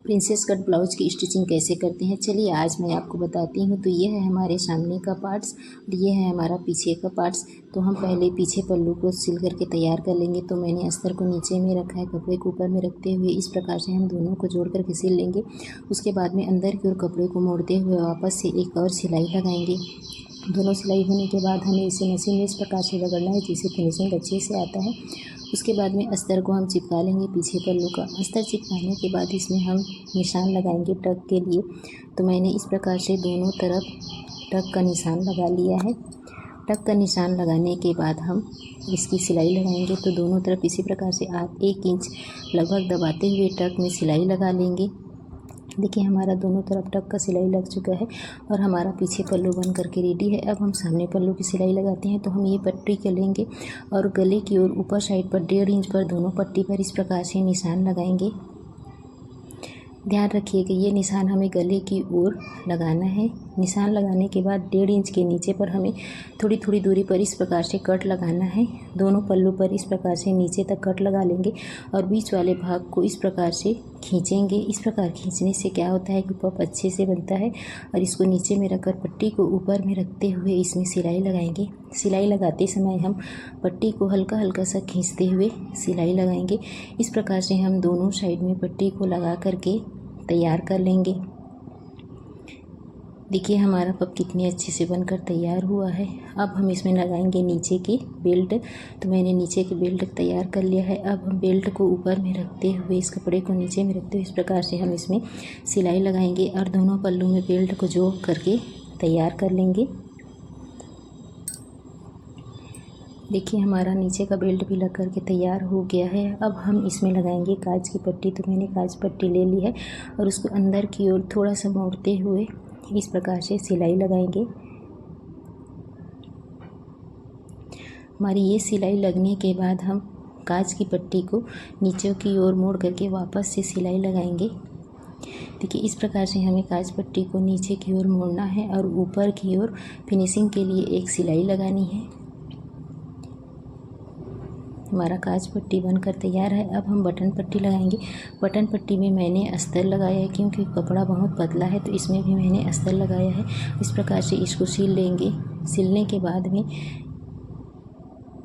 Princess cut blouse की stitching कैसे करते हैं, चलिए आज मैं आपको बताती हूँ। तो ये है हमारे सामने का पार्ट्स और ये है हमारा पीछे का पार्ट्स। तो हम पहले पीछे पल्लू को सिल करके तैयार कर लेंगे। तो मैंने अस्तर को नीचे में रखा है, कपड़े को ऊपर में रखते हुए इस प्रकार से हम दोनों को जोड़ करके सिल लेंगे। उसके बाद में अंदर की ओर कपड़े को मोड़ते हुए वापस से एक और सिलाई लगाएंगे। दोनों सिलाई होने के बाद हमें इसे मशीन में इस प्रकार से रगड़ना है जिससे फिनिशिंग अच्छे से आता है। उसके बाद में अस्तर को हम चिपका लेंगे पीछे पल्लू का। अस्तर चिपकाने के बाद इसमें हम निशान लगाएंगे टक के लिए। तो मैंने इस प्रकार से दोनों तरफ टक का निशान लगा लिया है। टक का निशान लगाने के बाद हम इसकी सिलाई लगाएंगे। तो दोनों तरफ इसी प्रकार से आप 1 इंच लगभग दबाते हुए टक में सिलाई लगा लेंगे। देखिए हमारा दोनों तरफ टक का सिलाई लग चुका है और हमारा पीछे पल्लू बन करके रेडी है। अब हम सामने पल्लू की सिलाई लगाते हैं। तो हम ये पट्टी कर लेंगे और गले की ओर ऊपर साइड पर 1.5 इंच पर दोनों पट्टी पर इस प्रकार से निशान लगाएंगे। ध्यान रखिएगा ये निशान हमें गले की ओर लगाना है। निशान लगाने के बाद 1.5 इंच के नीचे पर हमें थोड़ी थोड़ी दूरी पर इस प्रकार से कट लगाना है। दोनों पल्लू पर इस प्रकार से नीचे तक कट लगा लेंगे और बीच वाले भाग को इस प्रकार से खींचेंगे। इस प्रकार खींचने से क्या होता है कि पफ अच्छे से बनता है। और इसको नीचे में रखकर पट्टी को ऊपर में रखते हुए इसमें सिलाई लगाएंगे। सिलाई लगाते समय हम पट्टी को हल्का हल्का सा खींचते हुए सिलाई लगाएंगे। इस प्रकार से हम दोनों साइड में पट्टी को लगा करके तैयार कर लेंगे। देखिए हमारा पफ कितने अच्छे से बनकर तैयार हुआ है। अब हम इसमें लगाएंगे नीचे की बेल्ट। तो मैंने नीचे की बेल्ट तैयार कर लिया है। अब हम बेल्ट को ऊपर में रखते हुए इस कपड़े को नीचे में रखते हुए इस प्रकार से हम इसमें सिलाई लगाएंगे और दोनों पल्लू में बेल्ट को जोड़ करके तैयार कर लेंगे। देखिए हमारा नीचे का बेल्ट भी लग करके तैयार हो गया है। अब हम इसमें लगाएंगे काज की पट्टी। तो मैंने काज पट्टी ले ली है और उसको अंदर की ओर थोड़ा सा मोड़ते हुए इस प्रकार से सिलाई लगाएंगे। हमारी ये सिलाई लगने के बाद हम काज की पट्टी को नीचे की ओर मोड़ करके वापस से सिलाई लगाएंगे। देखिए इस प्रकार से हमें काज पट्टी को नीचे की ओर मोड़ना है और ऊपर की ओर फिनिशिंग के लिए एक सिलाई लगानी है। हमारा काज पट्टी बनकर तैयार है। अब हम बटन पट्टी लगाएंगे। बटन पट्टी में मैंने अस्तर लगाया है क्योंकि कपड़ा बहुत पतला है तो इसमें भी मैंने अस्तर लगाया है। इस प्रकार से इसको सिल लेंगे। सिलने के बाद में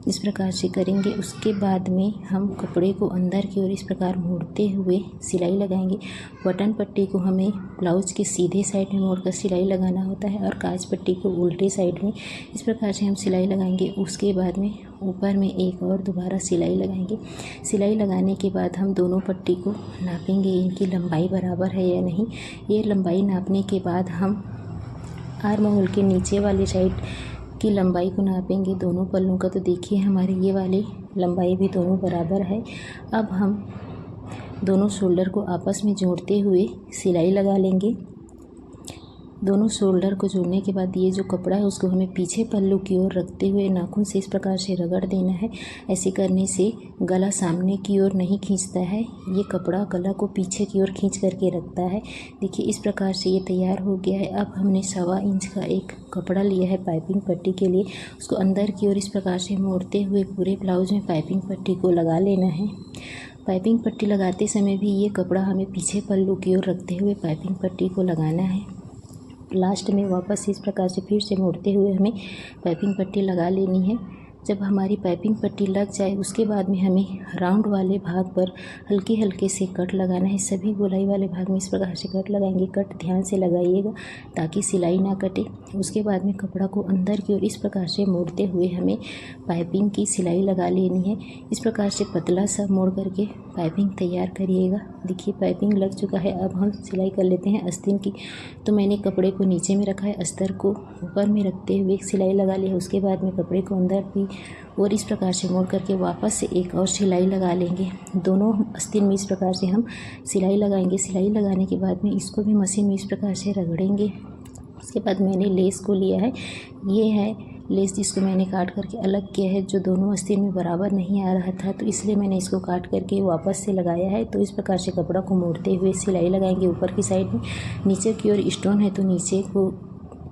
इस प्रकार से करेंगे। उसके बाद में हम कपड़े को अंदर की ओर इस प्रकार मोड़ते हुए सिलाई लगाएंगे। बटन पट्टी को हमें ब्लाउज के सीधे साइड में मोड़कर सिलाई लगाना होता है और काज पट्टी को उल्टे साइड में इस प्रकार से हम सिलाई लगाएंगे। उसके बाद में ऊपर में एक और दोबारा सिलाई लगाएंगे। सिलाई लगाने के बाद हम दोनों पट्टी को नापेंगे, इनकी लंबाई बराबर है या नहीं। ये लंबाई नापने के बाद हम आर्म होल के नीचे वाली साइड की लंबाई को नापेंगे दोनों पल्लों का। तो देखिए हमारी ये वाली लंबाई भी दोनों बराबर है। अब हम दोनों शोल्डर को आपस में जोड़ते हुए सिलाई लगा लेंगे। दोनों शोल्डर को जोड़ने के बाद ये जो कपड़ा है उसको हमें पीछे पल्लू की ओर रखते हुए नाखून से इस प्रकार से रगड़ देना है। ऐसे करने से गला सामने की ओर नहीं खींचता है। ये कपड़ा गला को पीछे की ओर खींच करके रखता है। देखिए इस प्रकार से ये तैयार हो गया है। अब हमने 1.25 इंच का एक कपड़ा लिया है पाइपिंग पट्टी के लिए। उसको अंदर की ओर इस प्रकार से मोड़ते हुए पूरे ब्लाउज में पाइपिंग पट्टी को लगा लेना है। पाइपिंग पट्टी लगाते समय भी ये कपड़ा हमें पीछे पल्लू की ओर रखते हुए पाइपिंग पट्टी को लगाना है। लास्ट में वापस इस प्रकार से फिर से मोड़ते हुए हमें पाइपिंग पट्टी लगा लेनी है। जब हमारी पाइपिंग पट्टी लग जाए उसके बाद में हमें राउंड वाले भाग पर हल्के हल्के से कट लगाना है। सभी गोलाई वाले भाग में इस प्रकार से कट लगाएंगे। कट ध्यान से लगाइएगा ताकि सिलाई ना कटे। उसके बाद में कपड़ा को अंदर की ओर इस प्रकार से मोड़ते हुए हमें पाइपिंग की सिलाई लगा लेनी है। इस प्रकार से पतला सा मोड़ करके पाइपिंग तैयार करिएगा। देखिए पाइपिंग लग चुका है। अब हम सिलाई कर लेते हैं आस्तीन की। तो मैंने कपड़े को नीचे में रखा है, अस्तर को ऊपर में रखते हुए एक सिलाई लगा ली है। उसके बाद में कपड़े को अंदर भी और इस प्रकार से मोड़ करके वापस से एक और सिलाई लगा लेंगे। दोनों आस्तीन में इस प्रकार से हम सिलाई लगाएंगे। सिलाई लगाने के बाद में इसको भी मशीन में इस प्रकार से रगड़ेंगे। उसके बाद मैंने लेस को लिया है। ये है लेस जिसको मैंने काट करके अलग किया है, जो दोनों आस्तीन में बराबर नहीं आ रहा था तो इसलिए मैंने इसको काट करके वापस से लगाया है। तो इस प्रकार से कपड़ा को मोड़ते हुए सिलाई लगाएंगे ऊपर की साइड में। नीचे की ओर स्टोन है तो नीचे को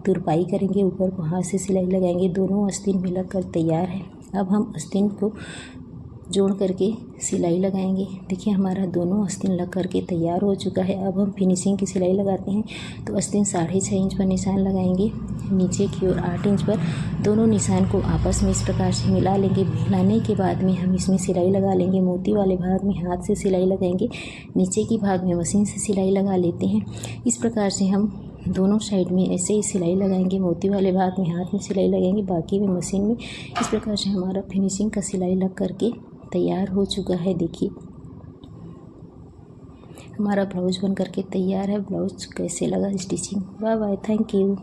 तुरपाई करेंगे, ऊपर को हाथ से सिलाई लगाएंगे। दोनों आस्तीन भी लग कर तैयार है। अब हम आस्तीन को जोड़ करके सिलाई लगाएंगे। देखिए हमारा दोनों आस्तीन लग करके तैयार हो चुका है। अब हम फिनिशिंग की सिलाई लगाते हैं। तो आस्तीन 6.5 इंच पर निशान लगाएंगे, नीचे की ओर 8 इंच पर। दोनों निशान को आपस में इस प्रकार से मिला लेंगे। मिलाने के बाद में हम इसमें सिलाई लगा लेंगे। मोती वाले भाग में हाथ से सिलाई लगाएंगे, नीचे की भाग में मशीन से सिलाई लगा लेते हैं। इस प्रकार से हम दोनों साइड में ऐसे ही सिलाई लगाएंगे। मोती वाले भाग में हाथ में सिलाई लगाएंगे, बाकी में मशीन में। इस प्रकार से हमारा फिनिशिंग का सिलाई लग करके तैयार हो चुका है। देखिए हमारा ब्लाउज बन करके तैयार है। ब्लाउज कैसे लगा stitching. Bye bye, thank you.